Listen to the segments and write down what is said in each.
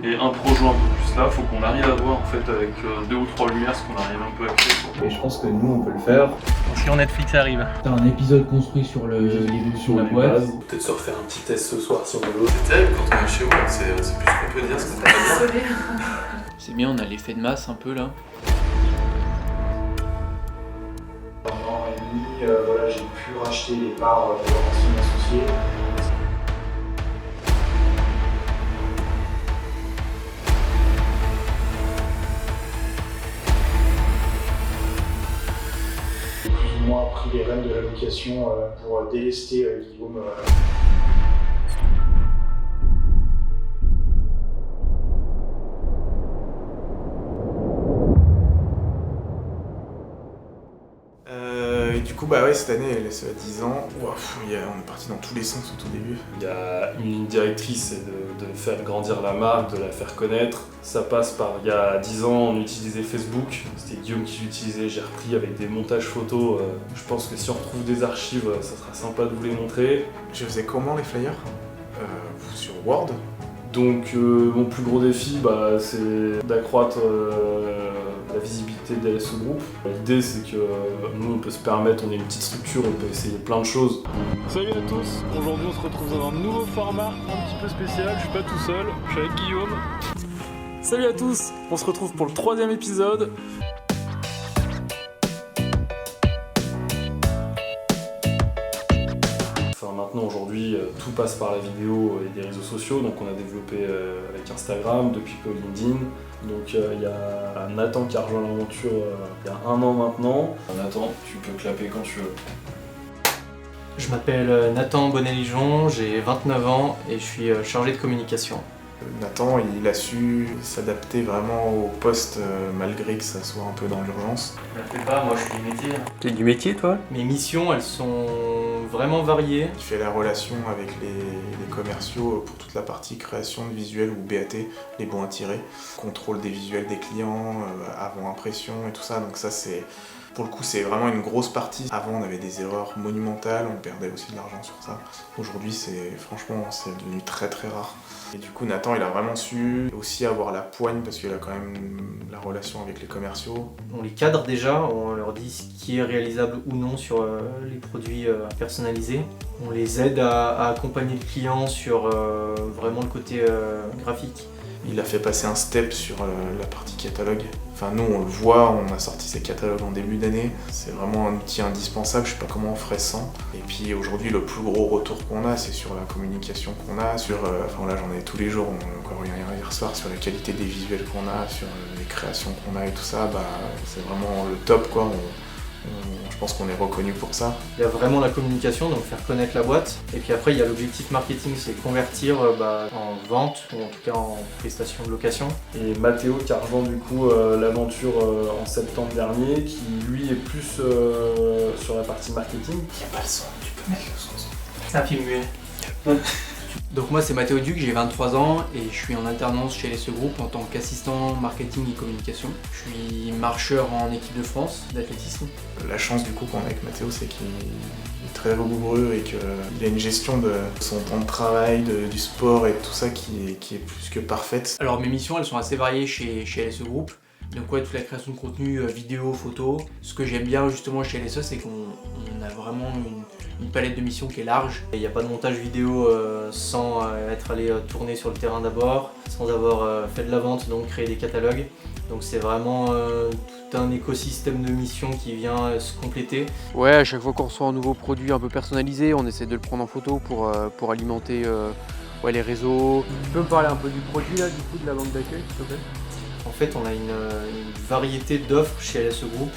et un projo un peu plus là, faut qu'on arrive à voir en fait avec 2 ou 3 lumières ce qu'on arrive un peu à créer. Et je pense que nous on peut le faire. Si en Netflix arrive. T'as un épisode construit sur l'évolution de la boîte. Peut-être se refaire un petit test ce soir si on veut. C'est terrible quand on est chez moi, c'est plus ce qu'on peut dire, ce qu'on peut dire. C'est bien, on a l'effet de masse un peu là. Pendant un an et demi, voilà, j'ai pu racheter les parts de leur ancien associé. J'ai plus ou moins pris les rênes de la location pour délester Guillaume. Et du coup, bah ouais, cette année, elle a 10 ans. Ouf, on est parti dans tous les sens au tout début. Il y a une ligne directrice, c'est de faire grandir la marque, de la faire connaître. Ça passe par, il y a 10 ans, on utilisait Facebook. C'était Guillaume qui l'utilisait, j'ai repris avec des montages photos. Je pense que si on retrouve des archives, ça sera sympa de vous les montrer. Je faisais comment les flyers sur Word. Donc mon plus gros défi, c'est d'accroître la visibilité de LSE Group. L'idée c'est que nous on peut se permettre, on est une petite structure, on peut essayer plein de choses. Salut à tous, aujourd'hui on se retrouve dans un nouveau format un petit peu spécial, je suis pas tout seul, je suis avec Guillaume. Salut à tous, on se retrouve pour le 3e épisode. Maintenant aujourd'hui tout passe par la vidéo et des réseaux sociaux, donc on a développé avec Instagram, depuis peu LinkedIn. Donc il y a Nathan qui a rejoint l'aventure il y a 1 an maintenant. Nathan, tu peux clapper quand tu veux. Je m'appelle Nathan Bonnet-Ligeon, j'ai 29 ans et je suis chargé de communication. Nathan, il a su s'adapter vraiment au poste malgré que ça soit un peu dans l'urgence. Je la fais pas, moi je suis du métier. T'es du métier toi? Mes missions, elles sont vraiment variées. Il fait la relation avec les commerciaux pour toute la partie création de visuels ou BAT, les bons à tirer, contrôle des visuels des clients, avant-impression et tout ça. Donc ça c'est, pour le coup, c'est vraiment une grosse partie. Avant on avait des erreurs monumentales, on perdait aussi de l'argent sur ça. Aujourd'hui franchement c'est devenu très très rare. Et du coup Nathan il a vraiment su aussi avoir la poigne parce qu'il a quand même la relation avec les commerciaux. On les cadre déjà, on leur dit ce qui est réalisable ou non sur les produits personnalisés. On les aide à accompagner le client sur vraiment le côté graphique. Il a fait passer un step sur la partie catalogue. Enfin nous on le voit, on a sorti ces catalogues en début d'année. C'est vraiment un outil indispensable, je sais pas comment on ferait sans. Et puis aujourd'hui le plus gros retour qu'on a c'est sur la communication qu'on a, sur, enfin là j'en ai tous les jours, on a encore hier soir, sur la qualité des visuels qu'on a, sur les créations qu'on a et tout ça, c'est vraiment le top quoi. Je pense qu'on est reconnu pour ça. Il y a vraiment la communication, donc faire connaître la boîte. Et puis après, il y a l'objectif marketing, c'est convertir en vente, ou en tout cas en prestation de location. Et Mathéo qui a rejoint du coup l'aventure en septembre dernier, qui lui est plus sur la partie marketing. Il n'y a pas le son, tu peux mettre le son. C'est un film muet. Donc moi c'est Mathéo Duc, j'ai 23 ans et je suis en alternance chez LSE Group en tant qu'assistant marketing et communication. Je suis marcheur en équipe de France d'athlétisme. La chance du coup qu'on a avec Mathéo c'est qu'il est très rigoureux et qu'il a une gestion de son temps de travail, du sport et tout ça qui est plus que parfaite. Alors mes missions elles sont assez variées chez LSE Group. Donc ouais, toute la création de contenu, vidéo, photo. Ce que j'aime bien justement chez LSE c'est qu'on a vraiment une palette de missions qui est large. Il n'y a pas de montage vidéo sans être allé tourner sur le terrain d'abord, sans avoir fait de la vente, donc créer des catalogues. Donc c'est vraiment tout un écosystème de missions qui vient se compléter. Ouais, à chaque fois qu'on reçoit un nouveau produit un peu personnalisé, on essaie de le prendre en photo pour alimenter les réseaux. Tu peux me parler un peu du produit là, du coup, de la banque d'accueil, s'il te plaît? En fait, on a une variété d'offres chez LSE Group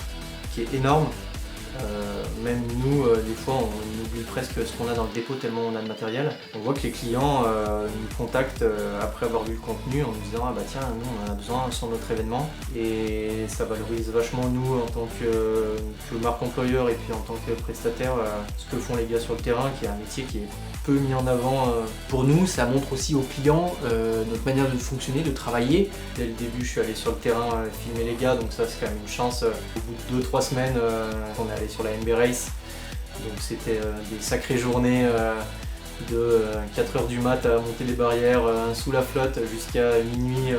qui est énorme. Même nous, des fois, on oublie presque ce qu'on a dans le dépôt tellement on a de matériel. On voit que les clients nous contactent après avoir vu le contenu en nous disant « Ah bah tiens, nous on en a besoin sur notre événement » et ça valorise vachement nous en tant que marque employeur et puis en tant que prestataire ce que font les gars sur le terrain, qui est un métier qui est peu mis en avant. Pour nous, ça montre aussi aux clients notre manière de fonctionner, de travailler. Dès le début, je suis allé sur le terrain filmer les gars, donc ça c'est quand même une chance. Au bout de 2-3 semaines, on est allé sur la MB Race, donc c'était des sacrées journées de 4h du mat à monter les barrières sous la flotte jusqu'à minuit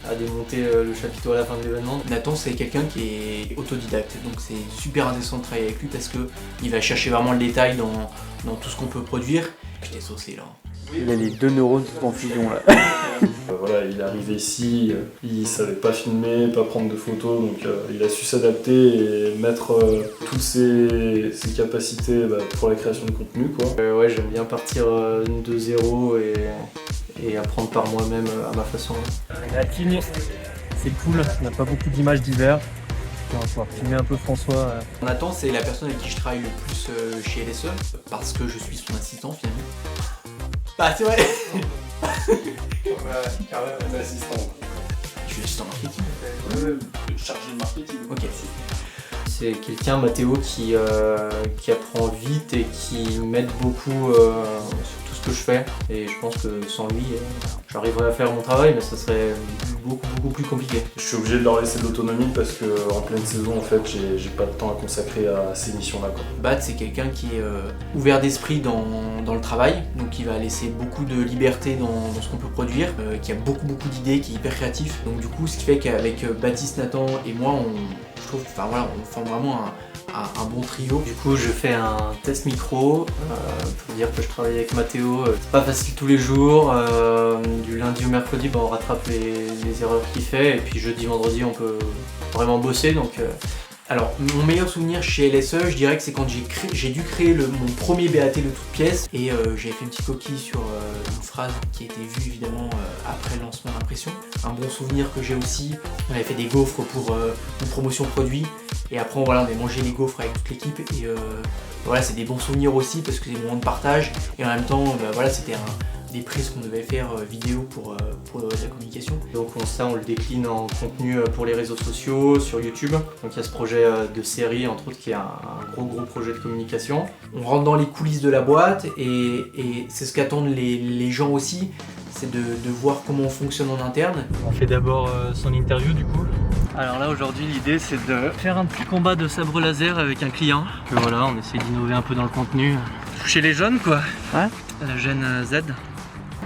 à démonter le chapiteau à la fin de l'événement. Nathan, c'est quelqu'un qui est autodidacte, donc c'est super intéressant de travailler avec lui parce qu'il va chercher vraiment le détail dans tout ce qu'on peut produire. Je t'ai saucé là. Il a les 2 neurones en fusion là. Voilà, il est arrivé ici, il savait pas filmer, pas prendre de photos, donc il a su s'adapter et mettre toutes ses capacités pour la création de contenu, quoi. Ouais, j'aime bien partir de zéro et apprendre par moi-même à ma façon. La team, c'est cool, on n'a pas beaucoup d'images d'hiver. On va pouvoir filmer un peu François. Nathan, c'est la personne avec qui je travaille le plus chez LSE parce que je suis son assistant finalement. Bah c'est vrai. Carrément un assistant. Je suis assistant marketing. Chargé de marketing. Ok. C'est quelqu'un, Mathéo, qui apprend vite et qui m'aide beaucoup sur tout ce que je fais. Et je pense que sans lui, j'arriverais à faire mon travail, mais ça serait beaucoup plus compliqué. Je suis obligé de leur laisser de l'autonomie parce qu'en pleine saison, en fait, j'ai pas de temps à consacrer à ces missions-là, quoi. Bat, c'est quelqu'un qui est ouvert d'esprit dans le travail, donc qui va laisser beaucoup de liberté dans ce qu'on peut produire, qui a beaucoup d'idées, qui est hyper créatif. Donc du coup, ce qui fait qu'avec Baptiste, Nathan et moi, on forme vraiment un bon trio. Du coup, je fais un test micro. Faut dire que je travaille avec Mathéo. C'est pas facile tous les jours. Du lundi au mercredi, on rattrape les erreurs qu'il fait. Et puis jeudi, vendredi, on peut vraiment bosser. Donc, alors, mon meilleur souvenir chez LSE, je dirais que c'est quand j'ai dû créer mon premier BAT de toute pièce. Et j'avais fait une petite coquille sur une phrase qui a été vue évidemment après le lancement d'impression. Un bon souvenir que j'ai aussi, on avait fait des gaufres pour une promotion produit. Et après, voilà, on avait mangé les gaufres avec toute l'équipe. Et voilà, c'est des bons souvenirs aussi parce que c'est des moments de partage. Et en même temps, voilà, c'était des prises qu'on devait faire vidéo pour la communication. Donc ça, on le décline en contenu pour les réseaux sociaux, sur YouTube. Donc il y a ce projet de série, entre autres, qui est un gros projet de communication. On rentre dans les coulisses de la boîte et c'est ce qu'attendent les gens aussi, c'est de voir comment on fonctionne en interne. On fait d'abord son interview du coup. Alors là aujourd'hui l'idée c'est de faire un petit combat de sabre laser avec un client. Que voilà, on essaie d'innover un peu dans le contenu. Toucher les jeunes quoi. Ouais. La gêne Z.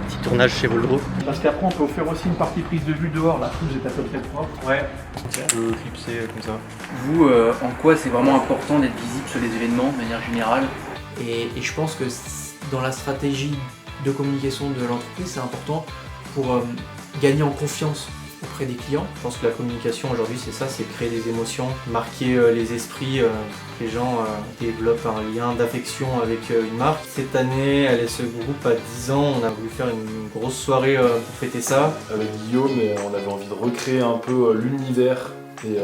Petit tournage chez Volvo. Parce qu'après on peut faire aussi une partie prise de vue dehors, là, tout est à peu près propre. Ouais. Je peux clipser comme ça. Vous, en quoi c'est vraiment important d'être visible sur les événements de manière générale? Et je pense que dans la stratégie de communication de l'entreprise, c'est important pour gagner en confiance auprès des clients. Je pense que la communication aujourd'hui c'est ça, c'est créer des émotions, marquer les esprits, que les gens développent un lien d'affection avec une marque. Cette année, LSE Group a 10 ans, on a voulu faire une grosse soirée pour fêter ça. Avec Guillaume, on avait envie de recréer un peu l'univers et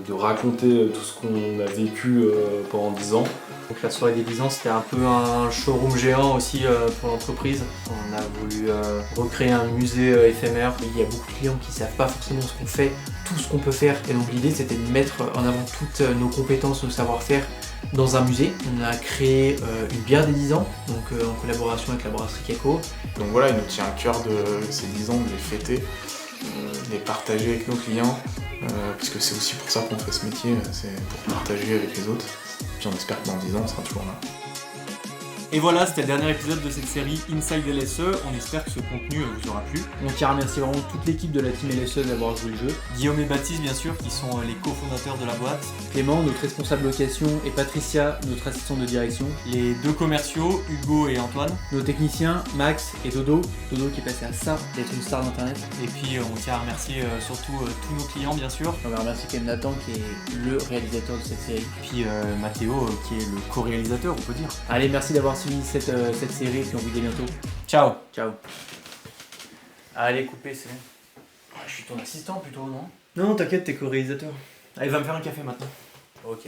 de raconter tout ce qu'on a vécu pendant 10 ans. Donc la soirée des 10 ans, c'était un peu un showroom géant aussi pour l'entreprise. On a voulu recréer un musée éphémère. Il y a beaucoup de clients qui ne savent pas forcément ce qu'on fait, tout ce qu'on peut faire. Et donc l'idée, c'était de mettre en avant toutes nos compétences, nos savoir-faire dans un musée. On a créé une bière des 10 ans, donc en collaboration avec la brasserie Kako. Donc voilà, il nous tient à cœur de ces 10 ans de les fêter, de les partager avec nos clients, puisque c'est aussi pour ça qu'on fait ce métier, c'est pour partager avec les autres. Puis on espère que dans 10 ans, on sera toujours là. Et voilà, c'était le dernier épisode de cette série Inside LSE. On espère que ce contenu vous aura plu. On tient à remercier vraiment toute l'équipe de la team LSE d'avoir joué le jeu. Guillaume et Baptiste, bien sûr, qui sont les cofondateurs de la boîte. Clément, notre responsable location, et Patricia, notre assistante de direction. Les 2 commerciaux, Hugo et Antoine. Nos techniciens, Max et Dodo. Dodo qui est passé à ça, d'être une star d'internet. Et puis on tient à remercier surtout tous nos clients, bien sûr. On va remercier quand même Nathan qui est le réalisateur de cette série. Puis Mathéo qui est le co-réalisateur, on peut dire. Allez, merci d'avoir suivi cette série et puis on vous dit bientôt. Ciao. Ciao. Allez, coupez, c'est bon. Je suis ton assistant plutôt, non? Non, t'inquiète, t'es co-réalisateur. Allez, va me faire un café maintenant. Ok.